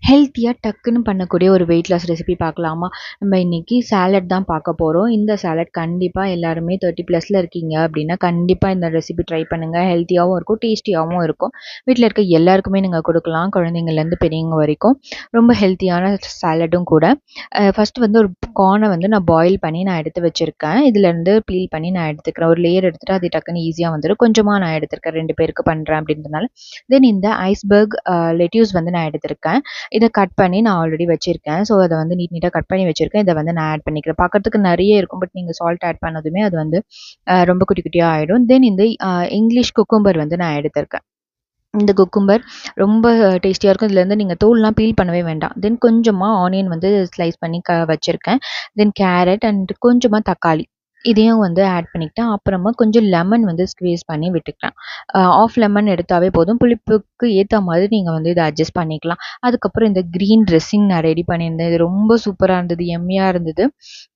ஹெல்த்தியாக டக்குன்னு பண்ணக்கூடிய ஒரு வெயிட் லாஸ் ரெசிபி பார்க்கலாமா? நம்ம இன்றைக்கி சாலட் தான் பார்க்க போகிறோம். இந்த சாலட் கண்டிப்பாக எல்லாருமே 30+ இருக்கீங்க அப்படின்னா கண்டிப்பாக இந்த ரெசிபி ட்ரை பண்ணுங்கள். ஹெல்த்தியாகவும் இருக்கும், டேஸ்டியாகவும் இருக்கும். வீட்டில் இருக்க எல்லாருக்குமே நீங்கள் கொடுக்கலாம், குழந்தைங்கள்லேருந்து பெரியவங்க வரைக்கும். ரொம்ப ஹெல்த்தியான சாலட்டும் கூட. ஃபஸ்ட்டு வந்து ஒரு கார்னை வந்து நான் பாயில் பண்ணி நான் எடுத்து வச்சுருக்கேன். இதுலேருந்து பீல் பண்ணி நான் எடுத்துக்கிறேன். ஒரு லேயர் எடுத்துகிட்டு அது டக்குன்னு ஈஸியாக வந்துடும். கொஞ்சமாக நான் எடுத்துருக்கேன், 2 பேருக்கு பண்ணுறேன் அப்படின்றதுனால. தென் இந்த ஐஸ்பர்க் லெட்யூஸ் வந்து நான் எடுத்திருக்கேன். இதை கட் பண்ணி நான் ஆல்ரெடி வச்சுருக்கேன். ஸோ அதை வந்து நீட்டாக கட் பண்ணி வச்சுருக்கேன். இதை வந்து நான் ஆட் பண்ணிக்கிறேன். பார்க்கறதுக்கு நிறைய இருக்கும், பட் நீங்கள் சால்ட் ஆட் பண்ணதுமே அது வந்து ரொம்ப குட்டி குட்டியாக ஆகிடும். தென் இந்த இங்கிலீஷ் குக்கும்பர் வந்து நான் எடுத்திருக்கேன். இந்த குக்கும்பர் ரொம்ப டேஸ்டியாக இருக்கும். இதுலேருந்து நீங்கள் தோல்லாம் பீல் பண்ணவே வேண்டாம். தென் கொஞ்சமாக ஆனியன் வந்து ஸ்லைஸ் பண்ணி வச்சுருக்கேன். தென் கேரட் அண்ட் கொஞ்சமாக தக்காளி இதையும் வந்து ஆட் பண்ணிக்கிட்டேன். அப்புறமா கொஞ்சம் லெமன் வந்து ஸ்க்வீஸ் பண்ணி விட்டுக்கிறேன். ஆஃப் லெமன் எடுத்தாவே போதும். புளிப்புக்கு ஏற்ற மாதிரி நீங்கள் வந்து இதை அட்ஜஸ்ட் பண்ணிக்கலாம். அதுக்கப்புறம் இந்த க்ரீன் ட்ரெஸ்ஸிங் நான் ரெடி பண்ணியிருந்தேன். இது ரொம்ப சூப்பராக இருந்தது, எம்மியாக இருந்தது.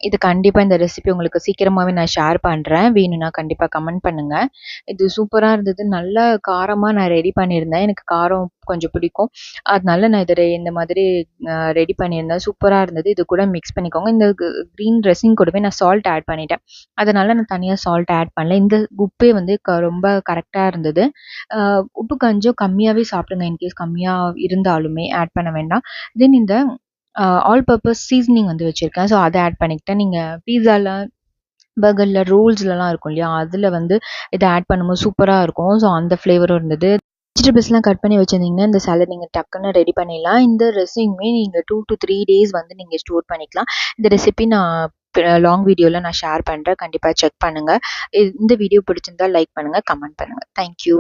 இது கண்டிப்பாக இந்த ரெசிபி உங்களுக்கு சீக்கிரமாகவே நான் ஷேர் பண்ணுறேன். வேணும்னா கண்டிப்பாக கமெண்ட் பண்ணுங்கள். இது சூப்பராக இருந்தது. நல்லா காரமாக நான் ரெடி பண்ணியிருந்தேன். எனக்கு காரம் கொஞ்சம் பிடிக்கும், அதனால நான் இதை இந்த மாதிரி ரெடி பண்ணியிருந்தேன். சூப்பராக இருந்தது. இது கூட மிக்ஸ் பண்ணிக்கோங்க. இந்த க்ரீன் ட்ரெஸ்ஸிங் கூடவே நான் சால்ட் ஆட் பண்ணிட்டேன். அதனால் நான் தனியாக சால்ட் ஆட் பண்ணல. இந்த உப்பே வந்து ரொம்ப கரெக்டாக இருந்தது. உப்பு கொஞ்சம் கம்மியாகவே சாப்பிடுங்க. இன்கேஸ் கம்மியாக இருந்தாலுமே ஆட் பண்ண வேண்டாம். தென் இந்த ஆல் பர்பஸ் சீசனிங் வந்து வச்சுருக்கேன். ஸோ அதை ஆட் பண்ணிக்கிட்டேன். நீங்கள் பீஸாவில், பர்கரில், ரோல்ஸ்லலாம் இருக்கும் இல்லையா, அதில் வந்து இதை ஆட் பண்ணும்போது சூப்பராக இருக்கும். ஸோ அந்த ஃப்ளேவரும் இருந்தது. வெஜிடபிள்ஸ்லாம் கட் பண்ணி வச்சுருந்தீங்கன்னா இந்த சாலட் நீங்கள் டக்குன்னு ரெடி பண்ணிடலாம். இந்த ரெசிபியுமே நீங்கள் 2 to 3 days வந்து நீங்கள் ஸ்டோர் பண்ணிக்கலாம். இந்த ரெசிபி நான் லாங் வீடியோவில் நான் ஷேர் பண்ணுறேன். கண்டிப்பாக செக் பண்ணுங்கள். இந்த வீடியோ பிடிச்சிருந்தா லைக் பண்ணுங்கள், கமெண்ட் பண்ணுங்கள். தேங்க்யூ.